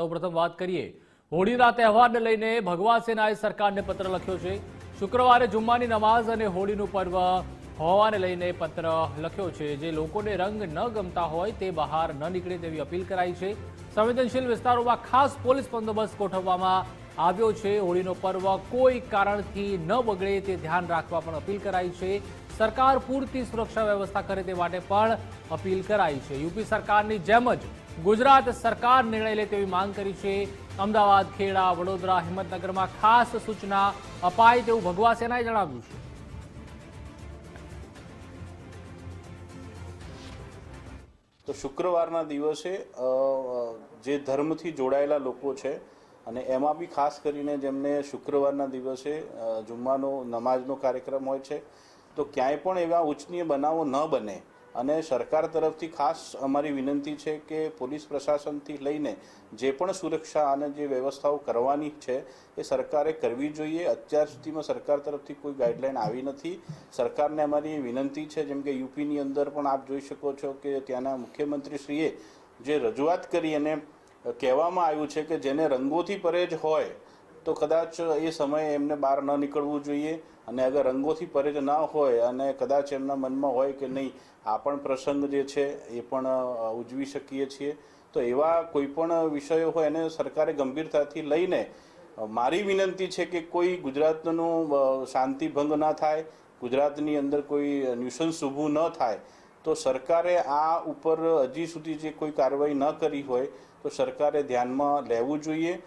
સૌપ્રથમ વાત કરીએ હોળીના તહેવારને લઈને ભગવા સેનાએ સરકારને પત્ર લખ્યો છે। શુક્રવારે જુમ્માની નમાઝ અને હોળીનું પર્વ હોવાને લઈને પત્ર લખ્યો છે। જે લોકોને રંગ ન ગમતા હોય તે બહાર ન નીકળે તેવી અપીલ કરાઈ છે। સંવેદનશીલ વિસ્તારોમાં ખાસ પોલીસ બંદોબસ્ત ગોઠવવામાં આવ્યો છે। હોળીનો પર્વ કોઈ કારણથી ન બગડે તે ધ્યાન રાખવા પણ અપીલ કરાઈ છે। સરકાર પૂરતી સુરક્ષા વ્યવસ્થા કરે તે માટે પણ અપીલ કરાઈ છે। યુપી સરકારની જેમ જ ગુજરાત સરકાર નિર્ણય લે તેવી માંગ કરી છે। અમદાવાદ, ખેડા, વડોદરા, હિંમતનગરમાં ખાસ સૂચના અપાય તેવું ભગવા સેનાએ જણાવ્યું છે। તો શુક્રવારના દિવસે જે ધર્મથી જોડાયેલા લોકો છે અને એમાં બી ખાસ કરીને જેમને શુક્રવારના દિવસે જુમ્માનો નમાઝનો કાર્યક્રમ હોય છે તો ક્યાંય પણ એવા ઉચ્ચનીય બનાવો ન બને અને સરકાર તરફથી ખાસ અમારી વિનંતી છે કે પોલીસ પ્રશાસનથી લઈને જે પણ સુરક્ષા અને જે વ્યવસ્થાઓ કરવાની છે એ સરકારે કરવી જોઈએ। અત્યાર સુધીમાં સરકાર તરફથી કોઈ ગાઈડલાઈન આવી નથી। સરકારને અમારી વિનંતી છે, જેમ કે યુપીની અંદર પણ આપ જોઈ શકો છો કે ત્યાંના મુખ્યમંત્રીશ્રીએ જે રજૂઆત કરી અને કહેવામાં આવ્યું છે કે જેને રંગોથી પરેજ હોય તો કદાચ એ સમયે એમને બહાર ન નીકળવું જોઈએ અને અગર રંગોથી પરેજ ન હોય અને કદાચ એમના મનમાં હોય કે નહીં આ પણ પ્રસંગ જે છે એ પણ ઉજવી શકીએ છીએ તો એવા કોઈ પણ વિષયો હોય એને સરકારે ગંભીરતાથી લઈને મારી વિનંતી છે કે કોઈ ગુજરાતનું શાંતિ ભંગ ન થાય, ગુજરાતની અંદર કોઈ ન્યુસન્સ ઊભું ન થાય તો સરકારે આ ઉપર હજી સુધી જે કોઈ કાર્યવાહી ન કરી હોય તો સરકારે ધ્યાનમાં લેવું જોઈએ।